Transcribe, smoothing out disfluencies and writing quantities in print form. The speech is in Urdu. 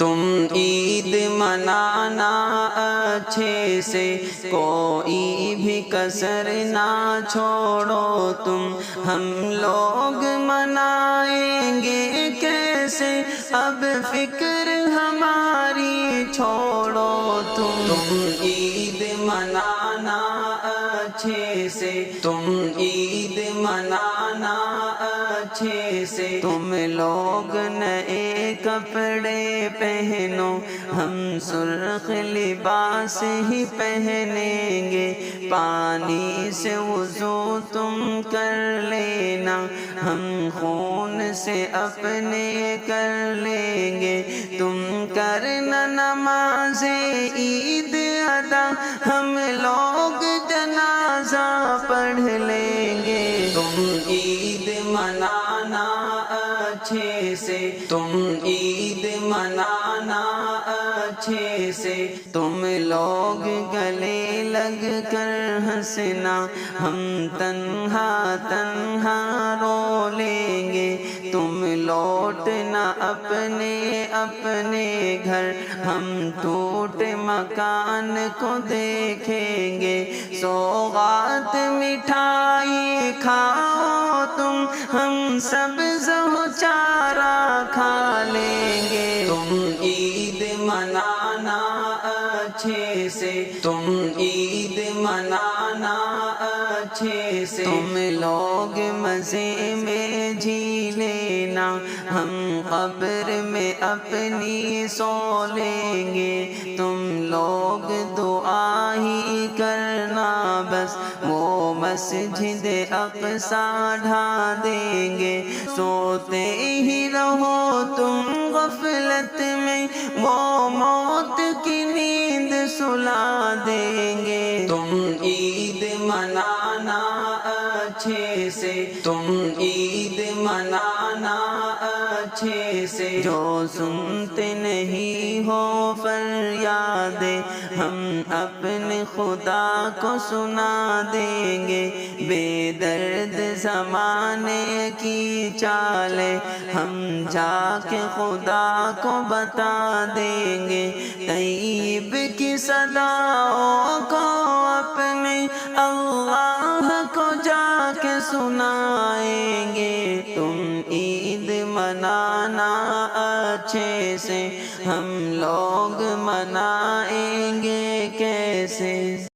تم عید منانا اچھے سے، کوئی بھی کسر نہ چھوڑو تم، ہم لوگ منائیں گے کیسے، اب فکر ہماری چھوڑو تم عید منانا اچھے سے، تم عید منانا اچھے سے، تم لوگ نئے کپڑے پہنو، ہم سرخ لباس ہی پہنیں گے، پانی سے وضو تم کر لینا، ہم خون سے اپنے کر لیں گے، تم کرنا نماز عید ادا، ہم لوگ جنازہ پڑھ لیں گے، تم عید منانا اچھے سے، تم عید منانا اچھے سے، تم لوگ گلے لگ کر ہنسنا، ہم تنہا تنہا رو لیں گے، تم لوٹنا اپنے اپنے گھر، ہم ٹوٹے مکان کو دیکھیں گے، سوغات مٹھائی کھاؤ تم، ہم سبز و چارہ کھا لیں گے، تم عید منانا اچھے سے، تم عید منانا اچھے سے، تم لوگ مزے میں جی لینا، ہم قبر میں اپنی سو لیں گے، تم لوگ دعا ہی کرنا بس، وہ مسجد اقصی ڈھا دیں گے، سوتے ہی رہو تم غفلت میں، وہ موت کی نیند سلا دیں گے، تم عید منانا اچھے سے، تم عید منانا اچھے سے، جو سنتے نہیں ہو فریادیں، ہم اپنے خدا کو سنا دیں گے، بے درد زمانے کی چالیں ہم جا کے خدا کو بتا دیں گے، طیب کی صداؤں کو اپنے اللہ کو جا کے سنائیں گے، تم عید منانا اچھے سے، ہم لوگ منائیں گے